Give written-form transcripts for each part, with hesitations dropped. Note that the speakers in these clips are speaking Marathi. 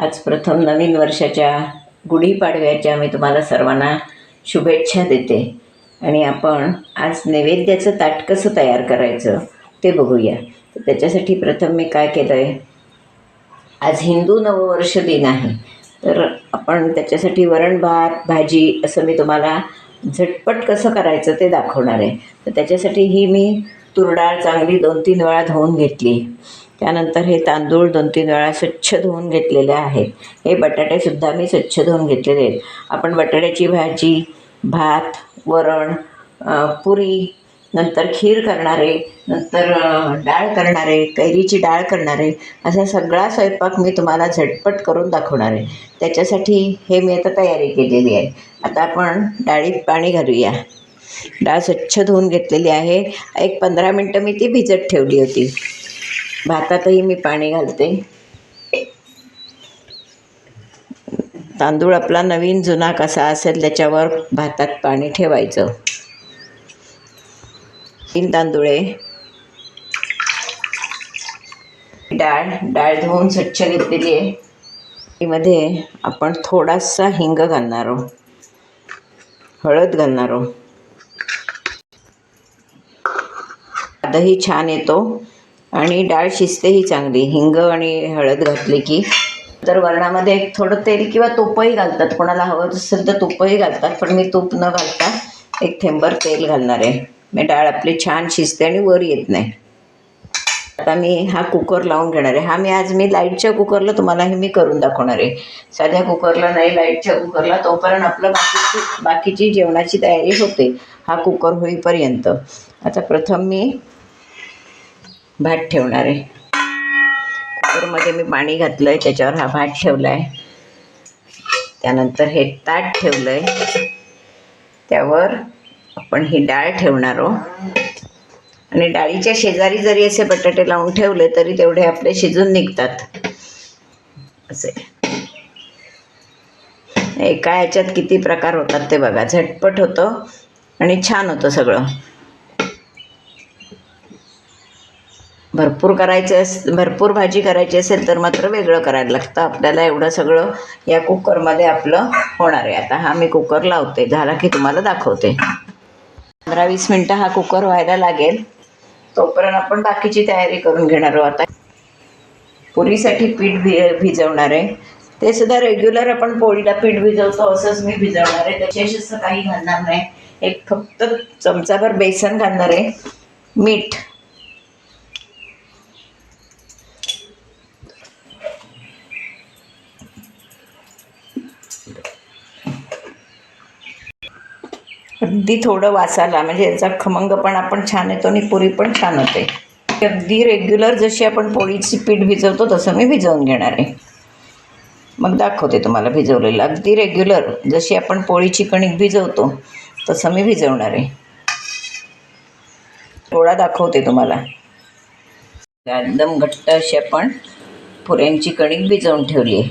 आज प्रथम नवीन वर्षाच्या गुढीपाडव्याच्या मी तुम्हाला सर्वांना शुभेच्छा देते. आणि आपण आज नैवेद्याचं ताट कसं तयार करायचं ते बघूया. तर त्याच्यासाठी प्रथम मी काय केलं आहे, आज हिंदू नववर्ष दिन आहे, तर आपण त्याच्यासाठी वरण भात भाजी असं मी तुम्हाला झटपट कसं करायचं ते दाखवणार आहे. तर त्याच्यासाठी ही मी तूर डाळ चांगली 2-3 वेळा धुवून घेतली. त्यानंतर हे तांदूळ 2-3 वेळा स्वच्छ धुवून घेतलेले आहेत. हे बटाटेसुद्धा मी स्वच्छ धुवून घेतलेले आहेत. आपण बटाट्याची भाजी, भात, वरण, पुरी, नंतर खीर करणारे, नंतर डाळ करणारे, कैरीची डाळ करणारे, असा सगळा स्वयंपाक मी तुम्हाला झटपट करून दाखवणार आहे. त्याच्यासाठी हे मी आता तयारी केलेली आहे. आता आपण डाळीत पाणी घालूया. डाळ स्वच्छ धुवून घेतलेली आहे. 15 मिनटं मी ती भिजत ठेवली होती. भातातही मी पाणी घालते. तांदूळ आपला नवीन जुना कसा असेल त्याच्यावर भातात पाणी ठेवायचं. 3 तांदूळे, डाळ धुवून स्वच्छ घेतलेली आहे. त्यामध्ये आपण थोडासा हिंग घालणार आहोत, हळद घालणार आहोत. स्वादही छान येतो आणि डाळ शिजतेही चांगली. हिंग आणि हळद घातली की तर वरणामध्ये थोडं तेल किंवा तूपही घालतात. कोणाला हवं असेल तर तूपही घालतात, पण मी तूप न घालता 1 थेंबर तेल घालणार आहे. मी डाळ आपली छान शिजते आणि वर येत नाही. आता मी हा कुकर लावून घेणार आहे. आज मी लाईटच्या कुकरला तुम्हाला हे मी करून दाखवणार आहे. साध्या कुकरला नाही, लाईटच्या कुकरला. तोपर्यंत आपलं बाकीची जेवणाची तयारी होते हा कुकर होईपर्यंत. आता प्रथम मी भात ठेवणार आहे. कुकरमध्ये मी पाणी घातलं आहे, त्याच्यावर हा भात ठेवला आहे. त्यानंतर हे ताट ठेवलं आहे, त्यावर आपण ही डाळ ठेवणार आहोत. आणि डाळीच्या शेजारी जरी असे बटाटे लावून ठेवले तरी तेवढे आपले शिजून निघतात. असे एका ह्याच्यात किती प्रकार होतात ते बघा. झटपट होतं आणि छान होतं सगळं. भरपूर भाजी करायची असेल तर मात्र वेगळं करायला लागतं आपल्याला. एवढं सगळं या कुकरमध्ये आपलं होणार आहे. आता हा मी कुकर लावते, झाला की तुम्हाला दाखवते. 15-20 मिनटं हा कुकर व्हायला लागेल. तोपर्यंत आपण बाकीची तयारी करून घेणार आहोत. आता पुरीसाठी पीठ भिजवणार आहे. ते सुद्धा रेग्युलर आपण पोळीला पीठ भिजवतो असंच मी भिजवणार आहे. त्याच्याशी असं काही घालणार नाही. एक फक्त चमचाभर बेसन घालणार आहे, मीठ, अगदी थोडं वासाला, म्हणजे याचा खमंगपणा पण छान येतो आणि पुरी पण छान होते. अगदी रेग्युलर जशी आपण पोळीची पीठ भिजवतो तसं मी भिजवून घेणार आहे. मग दाखवते तुम्हाला भिजवलेलं. अगदी रेग्युलर जशी आपण पोळीची कणिक भिजवतो तसं मी भिजवणार आहे. थोडा दाखवते तुम्हाला. एकदम घट्ट अशी आपण पुऱ्यांची कणिक भिजवून ठेवली आहे.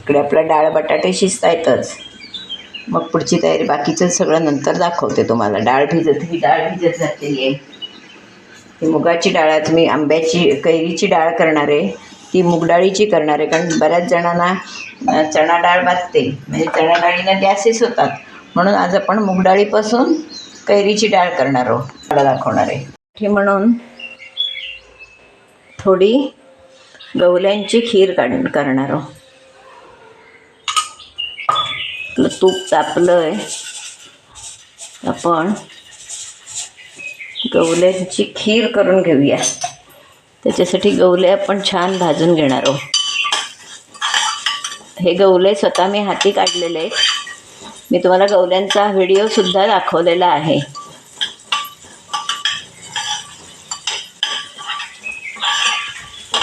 इकडे आपला डाळ बटाटे शिजतायतच. मग पुढची तयारी बाकीचं सगळं नंतर दाखवते तुम्हाला. डाळ भिजत घातलेली आहे. ही मुगाची डाळ, आज मी कैरीची डाळ करणार आहे. ती मुगडाळीची करणार आहे, कारण बऱ्याच जणांना चणा डाळ भाजते, म्हणजे चणा डाळीनं गॅसेस होतात. म्हणून आज आपण मुगडाळीपासून कैरीची डाळ करणार आहोत. डाळ दाखवणार आहे. म्हणून थोडी गवल्यांची खीर करणार आहोत. तूप तापलं आहे, आपण गवल्यांची खीर करून घेऊया. त्याच्यासाठी गवले आपण छान भाजून घेणार आहोत. हे गवले स्वतः मी हाती काढलेले आहेत. मी तुम्हाला गवल्यांचा व्हिडिओसुद्धा दाखवलेला आहे.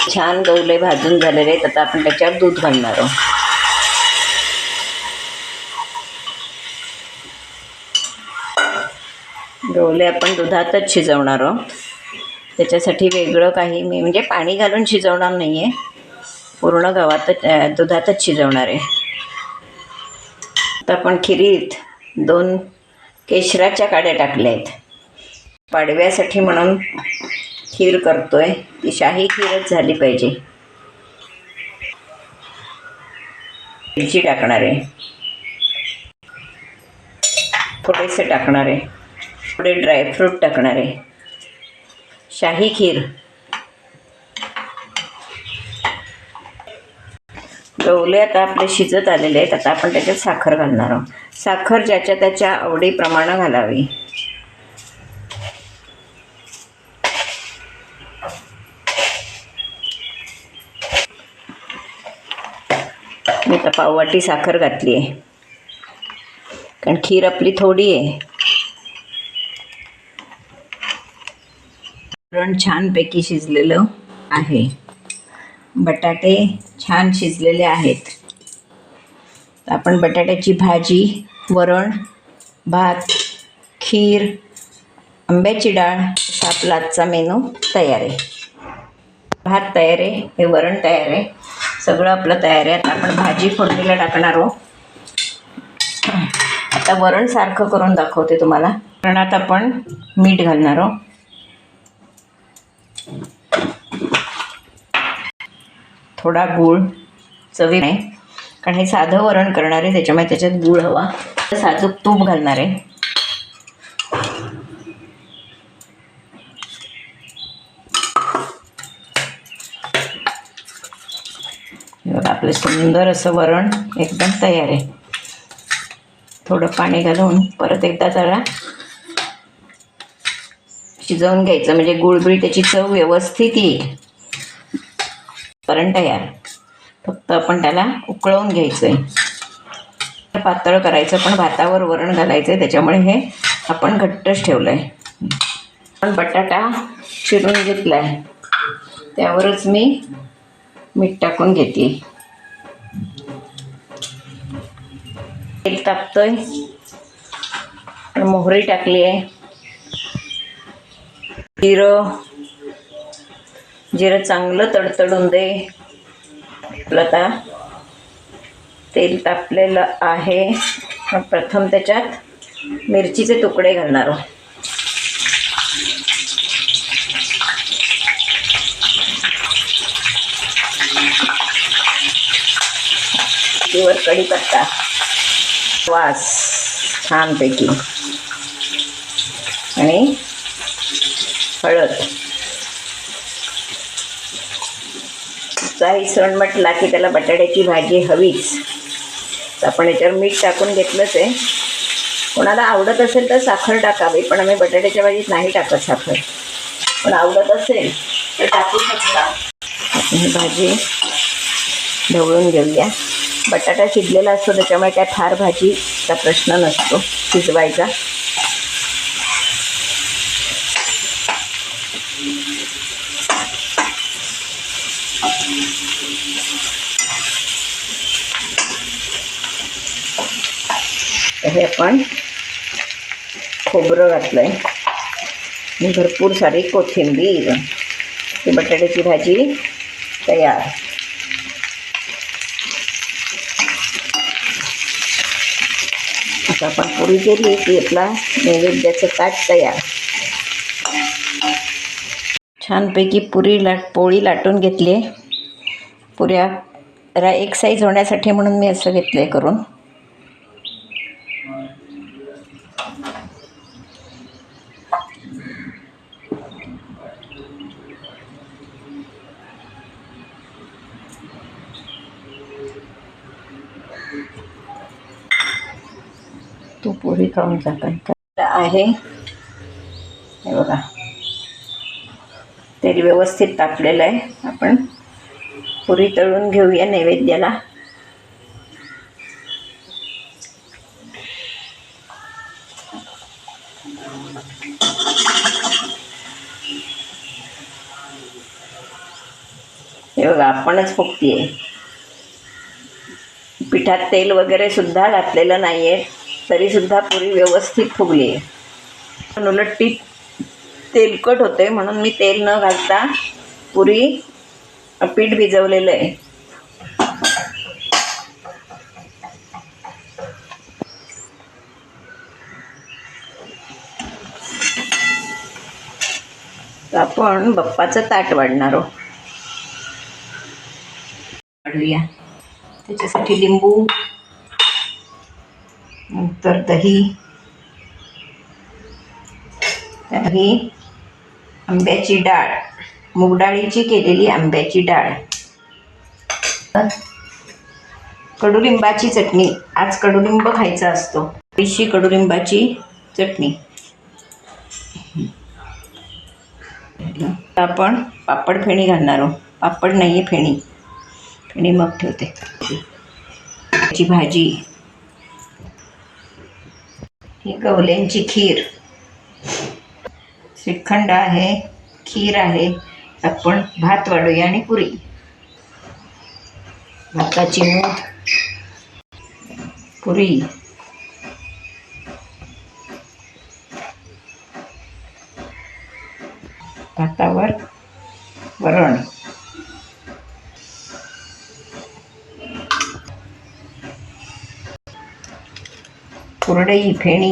छान गवले भाजून झालेले आहेत. आता आपण त्याच्यावर दूध घालणार आहोत. गवले आपण दुधातच शिजवणार आहोत. त्याच्यासाठी वेगळं काही मी म्हणजे पाणी घालून शिजवणार नाही आहे, पूर्ण दुधातच शिजवणार आहे. आता आपण खिरीत 2 केशराच्या काड्या टाकल्या आहेत. पाडव्यासाठी म्हणून खीर करतोय, ती शाही खीरच झाली पाहिजे. मिरची टाकणार आहे, थोडेसे टाकणार आहे, थोडे ड्रायफ्रूट टाकणार आहे, शाही खीर, गवले आता आपले शिजत आलेले आहेत. आता आपण त्याच्यात साखर घालणार आहोत. साखर ज्याच्या त्याच्या आवडीप्रमाणे घालावी. मी आता पाववाटी साखर घातली आहे, कारण खीर आपली थोडी आहे. वरण छानपैकी शिजलेलं आहे, बटाटे छान शिजलेले आहेत. आपण बटाट्याची भाजी, वरण, भात, खीर, आंब्याची डाळ असा आपला आजचा मेनू तयार आहे. भात तयार आहे, हे वरण तयार आहे, सगळं आपलं तयार आहे. आता आपण भाजी फोडणीला टाकणार आहोत. आता वरण सारखं करून दाखवते तुम्हाला. वरणात आपण मीठ घालणार आहोत, थोडा गूळ चवी नाही, कारण हे साधं वरण करणार आहे त्याच्यामुळे त्याच्यात गूळ हवा. साजूक तूप घालणार आहे. आपलं सुंदर असं वरण एकदम तयार आहे. थोडं पाणी घालून परत एकदा जरा शिजवून घ्यायचं, म्हणजे गुळबुळी त्याची चव व्यवस्थित येईल. वरण तयार, फक्त आपण त्याला उकळवून घ्यायचं आहे. पातळ करायचं, पण भातावर वरण घालायचं आहे, त्याच्यामुळे हे आपण घट्टच ठेवलं आहे. पण बटाटा चिरून घेतला आहे, त्यावरच मी मीठ टाकून घेते. तेल टाकतोय, मोहरी टाकली आहे, जिरं चांगलं तडतडून दे. आता तेल तापलेलं आहे. प्रथम त्याच्यात मिरचीचे तुकडे घालणार आहोत. वर कढीपत्ता, वास छानपैकी, आणि हळद. काही सण म्हटला की त्याला बटाट्याची भाजी हवीच, तर आपण याच्यावर मीठ टाकून घेतलंच आहे. कोणाला आवडत असेल तर साखर टाकावी, पण आम्ही बटाट्याच्या भाजीत नाही टाकत साखर. पण आवडत असेल तर टाकू शकता. आपण ही भाजी ढवळून घेऊया. बटाटा शिजलेला असतो त्याच्यामुळे काय फार भाजीचा प्रश्न नसतो शिजवायचा. हे आपण खोबरं घातलंय आणि भरपूर सारी कोथिंबीर. ही बटाट्याची भाजी तयार. आता आपण पुरी केली की आपला नैवेद्याचं ताट तयार. छानपैकी पोळी लाटून घेतली. पुऱ्या जरा एक साईज होण्यासाठी म्हणून मी असं घेतलं आहे करून. तू पुरी खाऊन जातात आहे. हे बघा, तेल व्यवस्थित तापलेलं आहे. आपण पुरी तळून घेऊया नैवेद्याला. हे बघा, आपणच फुगतीये. पिठात तेल वगैरे सुद्धा घातलेलं नाही आहे, तरीसुद्धा पुरी व्यवस्थित फुगली आहे. पण उलट ती तेलकट होते, म्हणून मी तेल न घालता पुरी पीठ भिजवलेलं आहे. तर आपण बाप्पाचं ताट वाढणार आहोत. त्याच्यासाठी लिंबू, नंतर दही, दही, आंब्याची डाळ, मूगडाळीची केलेली आंब्याची डाळ, कडुलिंबाची चटणी. आज कडुलिंब खायचा असतो. थोडीशी कडुलिंबाची चटणी. आपण पापड फेणी घालणार आहोत. पापड नाही आहे, फेणी. फेणी मग ठेवते. त्याची भाजी, ही गवल्यांची खीर, श्रीखंड आहे, खीर आहे. आपण भात वाढूया आणि पुरी. भाताची मूठ, पुरी, भातावर वरण, कुरडई, फेणी.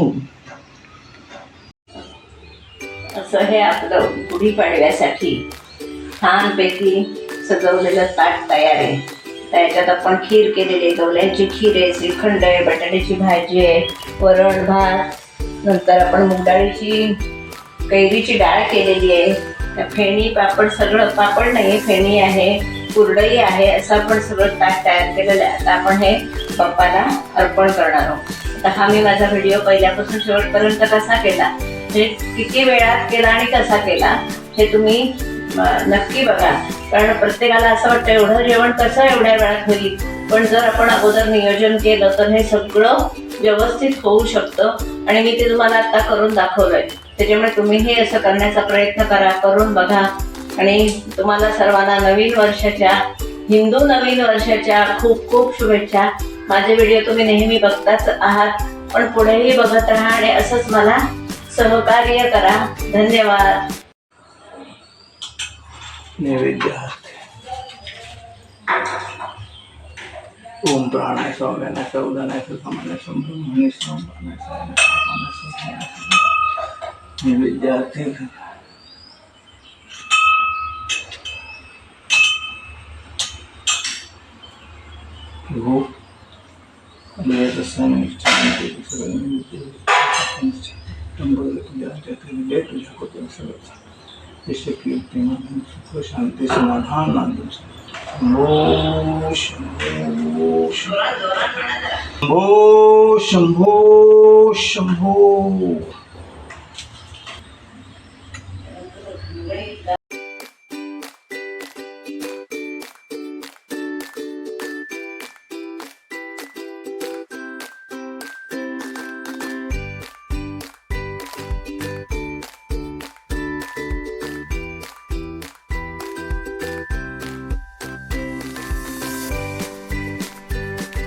असं हे आपलं गुढीपाडव्यासाठी छानपैकी सजवलेलं ताट तयार आहे. त्याच्यात आपण खीर केलेली आहे, गवल्यांची खीर आहे, श्रीखंड आहे, बटाट्याची भाजी आहे, वरण भात. नंतर आपण मूगडाळीची कैरीची डाळ केलेली आहे. फेणी, पापड, सगळं. पापड नाही, फेणी आहे, कुरडई आहे. असं आपण सगळं ताट तयार केलेलं आहे. आता आपण हे बाप्पाला अर्पण करणार आहोत. आता हा मी माझा व्हिडिओ पहिल्यापासून शेवटपर्यंत कसा केला, म्हणजे किती वेळात केला आणि कसा केला, हे तुम्ही नक्की बघा. कारण प्रत्येकाला असं वाटतं एवढं जेवण कसं एवढ्या वेळात होईल, पण जर आपण अगोदर नियोजन केलं तर हे सगळं व्यवस्थित होऊ शकतं. आणि मी ते तुम्हाला आता करून दाखवलंय. त्याच्यामुळे तुम्ही हे असं करण्याचा प्रयत्न करा, करून बघा. आणि तुम्हाला सर्वांना नवीन वर्षाच्या, हिंदू नवीन वर्षाच्या खूप खूप शुभेच्छा. माझे व्हिडिओ तुम्ही नेहमी बघताच आहात, पण पुढेही बघत राहा आणि असंच मला सहकार्य करा. धन्यवाद. नैवेद्य ओम प्राणाय स्वाम्यानाय उदानाय समानाय ब्रह्मणे स्वामानाय नैवेद्यार्थे हो शांती समाधान शंभो शंभो शंभो शंभो शंभो.